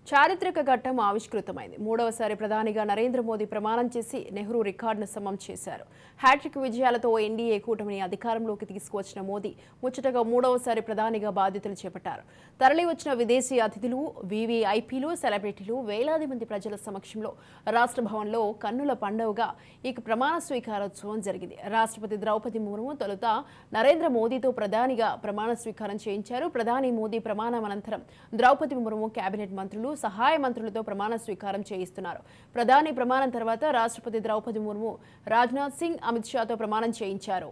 చారిత్రక ఘట్టం ఆవిష్కృతమైంది. మూడవసారి ప్రధానిగా నరేంద్ర మోదీ ప్రమాణం చేసి నెహ్రూ రికార్డును సమం చేశారు. హ్యాట్రిక్ విజయాలతో ఎన్డీఏ కూటమిని అధికారంలోకి తీసుకువచ్చిన మోదీ ముచ్చటగా మూడవసారి ప్రధానిగా బాధ్యతలు చేపట్టారు. తరలి వచ్చిన విదేశీ అతిథులు, వీవీఐపీలు, సెలబ్రిటీలు, వేలాది మంది ప్రజల సమక్షంలో రాష్ట్ర భవన్లో కన్నుల పండుగగా ఈ ప్రమాణ స్వీకారోత్సవం జరిగింది. రాష్ట్రపతి ద్రౌపది ముర్ము తొలుత నరేంద్ర మోదీతో ప్రధానిగా ప్రమాణ స్వీకారం చేయించారు. ప్రధాని మోదీ ప్రమాణం అనంతరం ద్రౌపది ముర్ము కేబినెట్ మంత్రులు, సహాయ మంత్రులతో ప్రమాణ స్వీకారం చేయిస్తున్నారు. ప్రధాని ప్రమాణం తర్వాత రాష్ట్రపతి ద్రౌపది ముర్ము రాజ్నాథ్ సింగ్, అమిత్ షాతో ప్రమాణం చేయించారు.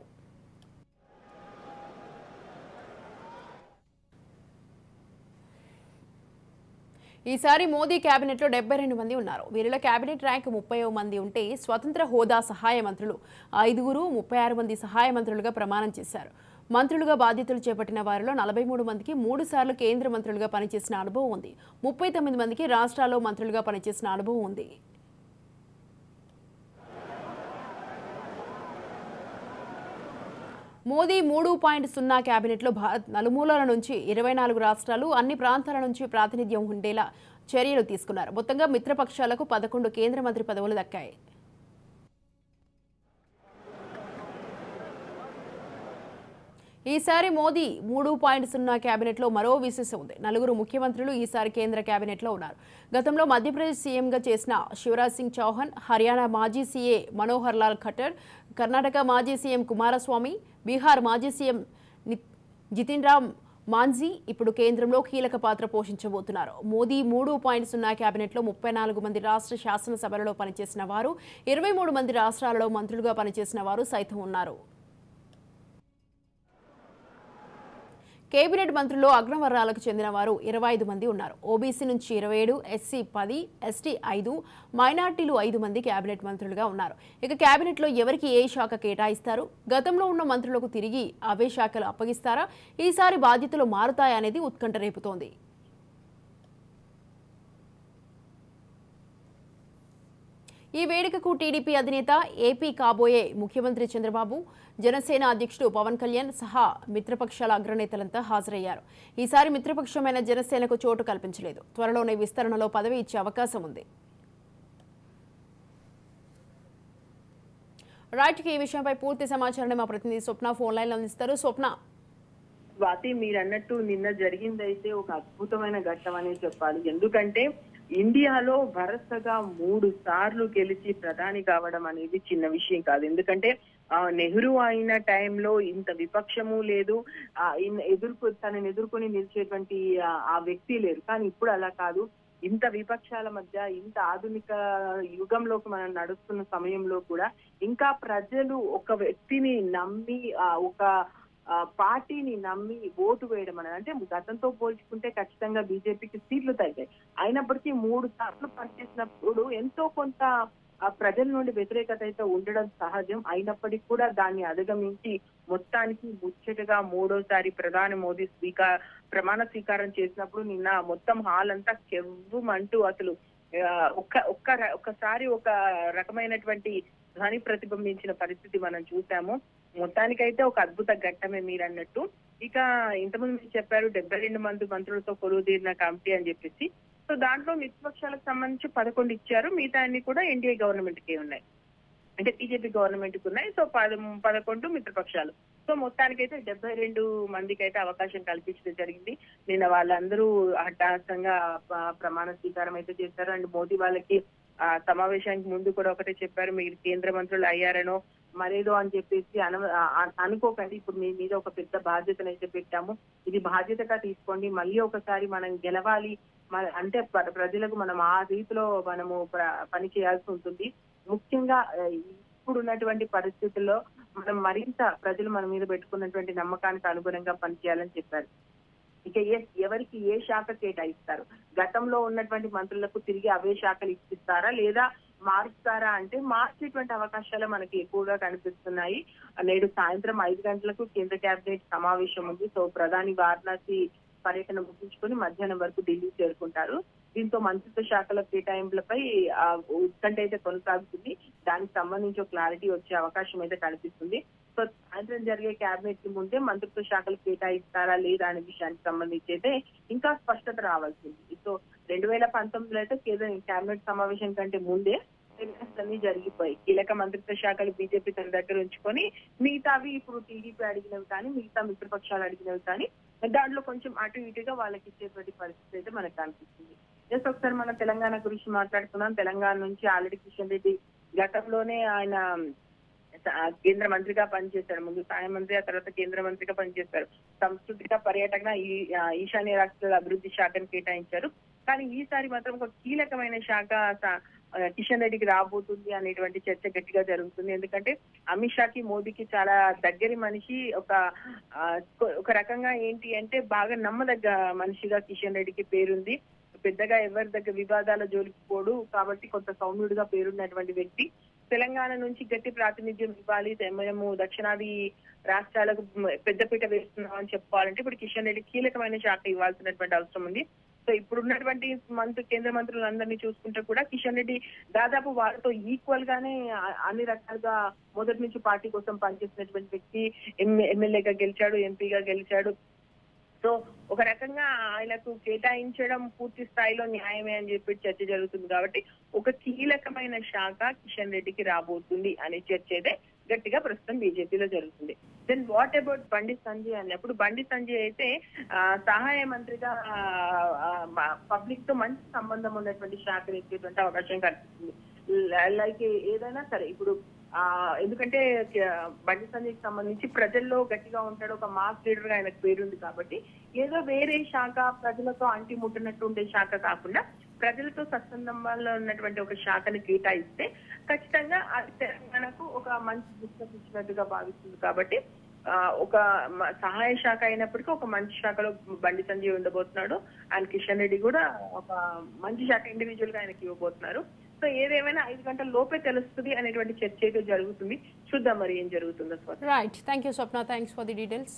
ఈసారి మోదీ కేబినెట్లో 72 మంది ఉన్నారు. వీరిలో కేబినెట్ ర్యాంక్ 30 మంది ఉంటే స్వతంత్ర హోదా సహాయ మంత్రులు 5, 36 మంది సహాయ మంత్రులుగా ప్రమాణం చేశారు. మంత్రులుగా బాధ్యతలు చేపట్టిన వారిలో 43 మందికి 3 సార్లు కేంద్ర మంత్రులుగా పనిచేసిన అనుభవం ఉంది. 39 మందికి రాష్ట్రాల్లో మంత్రులుగా పనిచేసిన అనుభవం ఉంది. మోదీ 3.0 కేబినెట్లో భారత్ నలుమూలల నుంచి 24 రాష్ట్రాలు, అన్ని ప్రాంతాల నుంచి ప్రాతినిధ్యం ఉండేలా చర్యలు తీసుకున్నారు. మొత్తంగా మిత్రపక్షాలకు 11 కేంద్ర మంత్రి పదవులు దక్కాయి. ఈసారి మోదీ 3.0 కేబినెట్లో మరో విశేషం ఉంది. 4 ముఖ్యమంత్రులు ఈసారి కేంద్ర కేబినెట్లో ఉన్నారు. గతంలో మధ్యప్రదేశ్ సీఎంగా చేసిన శివరాజ్ సింగ్ చౌహాన్, హర్యానా మాజీ సీఏ మనోహర్ లాల్ ఖట్టర్, కర్ణాటక మాజీ సీఎం కుమారస్వామి, బీహార్ మాజీ సీఎం జితిన్ రామ్ మాంఝీ ఇప్పుడు కేంద్రంలో కీలక పాత్ర పోషించబోతున్నారు. మోదీ 3.0 కేబినెట్లో 34 మంది రాష్ట్ర శాసనసభలలో పనిచేసిన వారు, 23 మంది రాష్ట్రాలలో మంత్రులుగా పనిచేసిన వారు సైతం ఉన్నారు. కేబినెట్ మంత్రుల్లో అగ్రవర్ణాలకు చెందిన వారు 25 మంది ఉన్నారు. ఓబీసీ నుంచి 27, ఎస్సీ 10, ఎస్టీ 5, మైనార్టీలు 5 మంది కేబినెట్ మంత్రులుగా ఉన్నారు. ఇక కేబినెట్లో ఎవరికి ఏ శాఖ కేటాయిస్తారు, గతంలో ఉన్న మంత్రులకు తిరిగి అవే శాఖలు అప్పగిస్తారా, ఈసారి బాధ్యతలు మారుతాయనేది ఉత్కంఠ రేపుతోంది. ఈ వేడుకకు టీడీపీ అధినేత, ఏపీ కాబోయే ముఖ్యమంత్రి చంద్రబాబు, జనసేన అధ్యక్షుడు పవన్ కళ్యాణ్ సహా మిత్రపక్షాల అగ్రనేతలంతా హాజరయ్యారు. ఈసారి మిత్రపక్షమైన జనసేనకు చోటు కల్పించలేదు. త్వరలోనే విస్తరణలో పదవి ఇచ్చే అవకాశం ఉంది. రైట్, ఈ విషయంపై పూర్తి సమాచారాన్ని మా ప్రతినిధి స్వప్న ఫోన్ లైన్ అందిస్తారు. స్వప్న, స్వాతి, మీరు అన్నట్టు నిన్న జరిగిందైతే ఒక అద్భుతమైన ఘట్టం అనే చెప్పాలి. ఎందుకంటే ఇండియాలో వరుసగా 3 సార్లు గెలిచి ప్రధాని కావడం అనేది చిన్న విషయం కాదు. ఎందుకంటే నెహ్రూ అయిన టైంలో ఇంత విపక్షము లేదు, తనని ఎదుర్కొని నిలిచేటువంటి ఆ వ్యక్తి లేరు. కానీ ఇప్పుడు అలా కాదు. ఇంత విపక్షాల మధ్య, ఇంత ఆధునిక యుగంలోకి మనం నడుస్తున్న సమయంలో కూడా ఇంకా ప్రజలు ఒక వ్యక్తిని నమ్మి, ఒక పార్టీని నమ్మి ఓటు వేయడం అనేది, అంటే గతంతో పోల్చుకుంటే ఖచ్చితంగా బీజేపీకి సీట్లు తగ్గాయి. అయినప్పటికీ 3 సార్లు పనిచేసినప్పుడు ఎంతో కొంత ప్రజల నుండి వ్యతిరేకత అయితే ఉండడం సహజం. అయినప్పటికీ కూడా దాన్ని అధిగమించి మొత్తానికి ముచ్చటగా 3వసారి ప్రధాని మోదీ ప్రమాణ స్వీకారం చేసినప్పుడు నిన్న మొత్తం హాల్ అంతా కెవ్వుమంటూ అసలు ఒక్కసారి ఒక రకమైనటువంటి ధ్వని ప్రతిబింబించిన పరిస్థితి మనం చూసాము. మొత్తానికైతే ఒక అద్భుత ఘట్టమే మీరు అన్నట్టు. ఇక ఇంతకుముందు మీరు చెప్పారు 72 మంది మంత్రులతో కొలువుదీరిన కమిటీ అని చెప్పేసి. సో దాంట్లో మిత్రపక్షాలకు సంబంధించి 11 ఇచ్చారు. మిగతా అన్ని కూడా ఎన్డీఏ గవర్నమెంట్ కి ఉన్నాయి, అంటే బీజేపీ గవర్నమెంట్ కి ఉన్నాయి. సో 11 మిత్రపక్షాలు. సో మొత్తానికైతే 72 మందికి అయితే అవకాశం కల్పించడం జరిగింది. నిన్న వాళ్ళందరూ హఠాత్తుగా ప్రమాణ స్వీకారం అయితే చేశారు. అండ్ మోదీ వాళ్ళకి సమావేశానికి ముందు కూడా ఒకటే చెప్పారు, మీరు కేంద్ర మంత్రులు అయ్యారనో మరేదో అని చెప్పేసి అనుకోకండి, ఇప్పుడు మీ మీద ఒక పెద్ద బాధ్యతను అయితే పెట్టాము, ఇది బాధ్యతగా తీసుకోండి, మళ్ళీ ఒకసారి మనం గెలవాలి, అంటే ప్రజలకు మనం ఆ రీతిలో మనము పని చేయాల్సి ఉంటుంది. ముఖ్యంగా ఇప్పుడు ఉన్నటువంటి పరిస్థితుల్లో మనం మరింత ప్రజలు మన మీద పెట్టుకున్నటువంటి నమ్మకానికి అనుగుణంగా పనిచేయాలని చెప్పారు. ఇక ఎవరికి ఏ శాఖ కేటాయిస్తారు, గతంలో ఉన్నటువంటి మంత్రులకు తిరిగి అవే శాఖలు ఇచ్చిస్తారా లేదా మారుస్తారా అంటే మార్చేటువంటి అవకాశాలు మనకి ఎక్కువగా కనిపిస్తున్నాయి. నేడు సాయంత్రం 5 గంటలకు కేంద్ర కేబినెట్ సమావేశం ఉంది. సో ప్రధాని వారణాసి పర్యటన ముగించుకొని మధ్యాహ్నం వరకు ఢిల్లీ చేరుకుంటారు. దీంతో మంత్రిత్వ శాఖల కేటాయింపులపై ఉత్కంఠ అయితే కొనసాగుతుంది. దానికి సంబంధించి క్లారిటీ వచ్చే అవకాశం అయితే కనిపిస్తుంది. సో సాయంత్రం జరిగే కేబినెట్ కి ముందే మంత్రిత్వ శాఖలు కేటాయిస్తారా లేదా అనే విషయానికి సంబంధించి అయితే ఇంకా స్పష్టత రావాల్సింది. సో 2019లో అయితే కేబినెట్ సమావేశం కంటే ముందే అన్ని జరిగిపోయి కీలక మంత్రిత్వ శాఖలు బీజేపీ తన దగ్గర ఉంచుకొని మిగతావి ఇప్పుడు టీడీపీ అడిగినవి కానీ మిగతా మిత్రపక్షాలు అడిగినవి కానీ దాంట్లో కొంచెం అటు ఇటుగా వాళ్ళకి ఇచ్చేటువంటి పరిస్థితి అయితే మనకు కనిపిస్తుంది. జస్ట్ ఒకసారి మనం తెలంగాణ గురించి మాట్లాడుకున్నాం. తెలంగాణ నుంచి ఆల్రెడీ కిషన్ రెడ్డి గతంలోనే ఆయన కేంద్ర మంత్రిగా పనిచేశారు. ముందు సహాయ మంత్రి, ఆ తర్వాత కేంద్ర మంత్రిగా పనిచేశారు. సంస్కృతిక పర్యాటక ఈశాన్య రాష్ట్రాల అభివృద్ధి శాఖను కేటాయించారు. కానీ ఈసారి మాత్రం ఒక కీలకమైన శాఖ కిషన్ రెడ్డికి రాబోతుంది అనేటువంటి చర్చ గట్టిగా జరుగుతుంది. ఎందుకంటే అమిత్ షాకి మోదీకి చాలా దగ్గరి మనిషి. ఒక రకంగా ఏంటి అంటే బాగా నమ్మదగ్గ మనిషిగా కిషన్ రెడ్డికి పేరుంది. పెద్దగా ఎవరి దగ్గర వివాదాల జోలికి పోడు కాబట్టి కొంత సౌమ్యుడిగా పేరున్నటువంటి వ్యక్తి. తెలంగాణ నుంచి గట్టి ప్రాతినిధ్యం ఇవ్వాలి, మేము దక్షిణాది రాష్ట్రాలకు పెద్దపీట వేస్తున్నామని చెప్పుకోవాలంటే ఇప్పుడు కిషన్ రెడ్డి కీలకమైన శాఖ ఇవ్వాల్సినటువంటి అవసరం ఉంది. సో ఇప్పుడున్నటువంటి కేంద్ర మంత్రులందరినీ చూసుకుంటే కూడా కిషన్ రెడ్డి దాదాపు వాళ్ళతో ఈక్వల్ గానే అన్ని రకాలుగా మొదటి నుంచి పార్టీ కోసం పనిచేసినటువంటి వ్యక్తి. ఎమ్మెల్యేగా గెలిచాడు, ఎంపీగా గెలిచాడు. సో ఒక రకంగా ఆయనకు కేటాయించడం పూర్తి స్థాయిలో న్యాయమే అని చెప్పి చర్చ జరుగుతుంది. కాబట్టి ఒక కీలకమైన శాఖ కిషన్ రెడ్డికి రాబోతుంది అనే చర్చ అయితే గట్టిగా ప్రస్తుతం బీజేపీలో జరుగుతుంది. Then what about Bandi Sanjay అన్నప్పుడు బండి సంజయ్ అయితే సహాయ మంత్రిగా పబ్లిక్ తో మంచి సంబంధం ఉన్నటువంటి శాఖను ఇచ్చేటువంటి అవకాశం కనిపిస్తుంది. లైక్ ఏదైనా సరే ఇప్పుడు ఎందుకంటే బండి సంజయ్కి సంబంధించి ప్రజల్లో గట్టిగా ఉంటాడు, ఒక మాస్ లీడర్ గా ఆయనకు పేరుంది. కాబట్టి ఏదో వేరే శాఖ ప్రజలతో అంటి ముట్టినట్టు ఉండే శాఖ కాకుండా ప్రజలతో సత్సంబంధాల్లో ఉన్నటువంటి ఒక శాఖను కేటాయిస్తే ఖచ్చితంగా అది తెలంగాణకు ఒక మంచి దృష్టి ఇచ్చినట్టుగా భావిస్తుంది. కాబట్టి ఒక సహాయ శాఖ అయినప్పటికీ ఒక మంచి శాఖలో బండి సంజయ్ ఉండబోతున్నాడు. ఆయన కిషన్ రెడ్డి కూడా ఒక మంచి శాఖ ఇండివిజువల్ గా ఆయనకి ఇవ్వబోతున్నారు. సో ఏదేమైనా 5 గంటల లోపే తెలుస్తుంది అనేటువంటి చర్చ అయితే జరుగుతుంది. చూద్దాం మరి ఏం జరుగుతుందో. Right, thank you Swapna, thanks for the details.